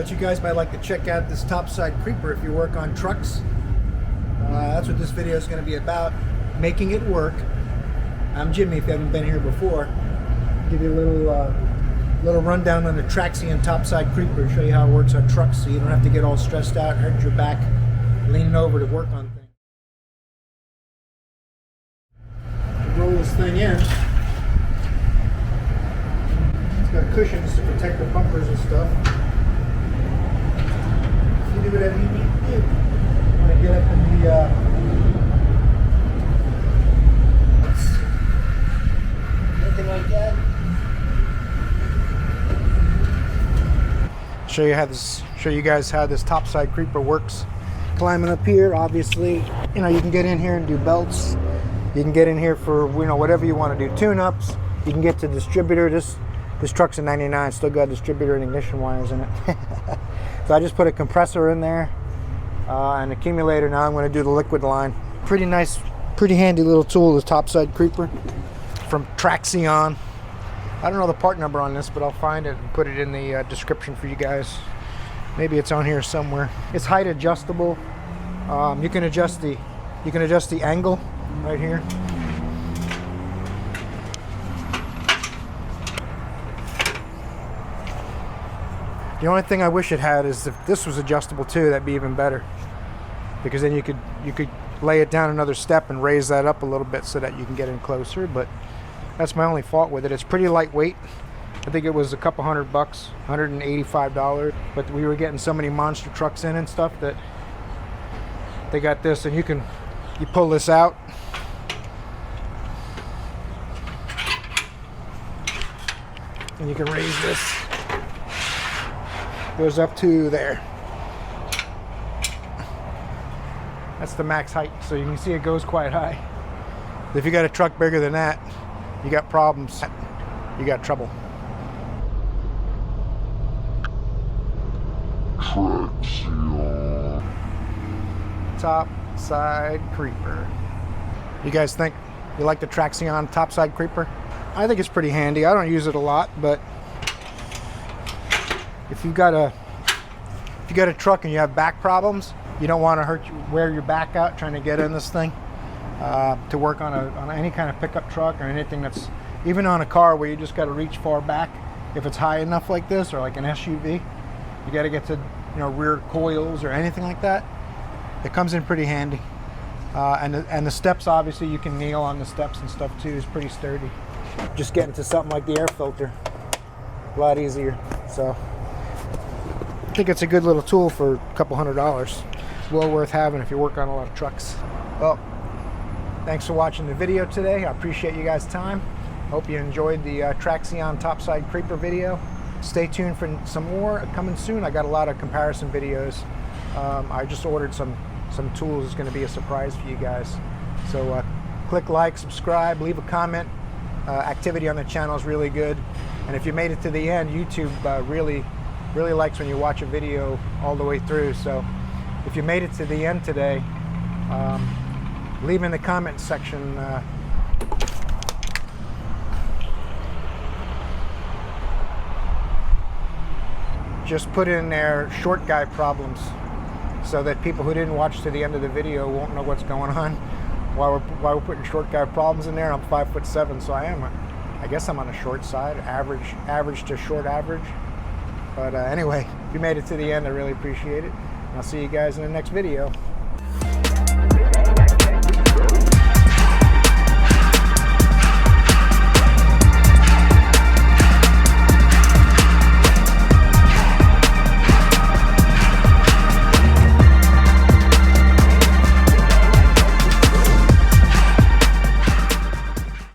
Thought you guys might like to check out this topside creeper if you work on trucks. That's what this video is going to be about, making it work. I'm Jimmy, if you haven't been here before. Give you a little rundown on the TRAXION topside creeper, show you how it works on trucks so you don't have to get all stressed out, hurt your back, leaning over to work on things. Roll this thing in. It's got cushions to protect the bumpers and stuff. You do whatever you need to do. You want to get up in the anything like that. Show you guys how this topside creeper works. Climbing up here, obviously, you know, you can get in here and do belts. You can get in here for, you know, whatever you want to do, tune-ups. You can get to distributor. This truck's a 99, still got distributor and ignition wires in it. So I just put a compressor in there, an accumulator. Now I'm going to do the liquid line. Pretty nice, pretty handy little tool, the topside creeper from TRAXION. I don't know the part number on this, but I'll find it and put it in the description for you guys. Maybe it's on here somewhere. It's height adjustable. You can adjust the angle right here. The only thing I wish it had is if this was adjustable too, that'd be even better. Because then you could lay it down another step and raise that up a little bit so that you can get in closer. But that's my only fault with it. It's pretty lightweight. I think it was a couple $100, $185. But we were getting so many monster trucks in and stuff that they got this, and you pull this out. And you can raise this. Goes up to there. That's the max height, so you can see it goes quite high. If you got a truck bigger than that, you got problems. You got trouble. TRAXION topside creeper. You guys think you like the TRAXION topside creeper? I think it's pretty handy. I don't use it a lot, but if you've got a truck and you have back problems, you don't want to wear your back out trying to get in this thing to work on any kind of pickup truck or anything that's even on a car where you just got to reach far back. If it's high enough like this or like an SUV, you got to get to, you know, rear coils or anything like that. It comes in pretty handy, and the steps, obviously you can kneel on the steps and stuff too. Is pretty sturdy. Just getting to something like the air filter, a lot easier. So I think it's a good little tool for a couple $100. Well worth having if you work on a lot of trucks. Well, thanks for watching the video today. I appreciate you guys' time. Hope you enjoyed the TRAXION topside creeper video. Stay tuned for some more coming soon. I got a lot of comparison videos. I just ordered some tools. It's going to be a surprise for you guys. So click like, subscribe, leave a comment. Activity on the channel is really good. And if you made it to the end, YouTube really likes when you watch a video all the way through. So if you made it to the end today, leave in the comment section just put in there short guy problems so that people who didn't watch to the end of the video won't know what's going on while we're putting short guy problems in there. I'm 5'7", so I guess I'm on the short side, average to short average. But anyway, if you made it to the end, I really appreciate it. I'll see you guys in the next video.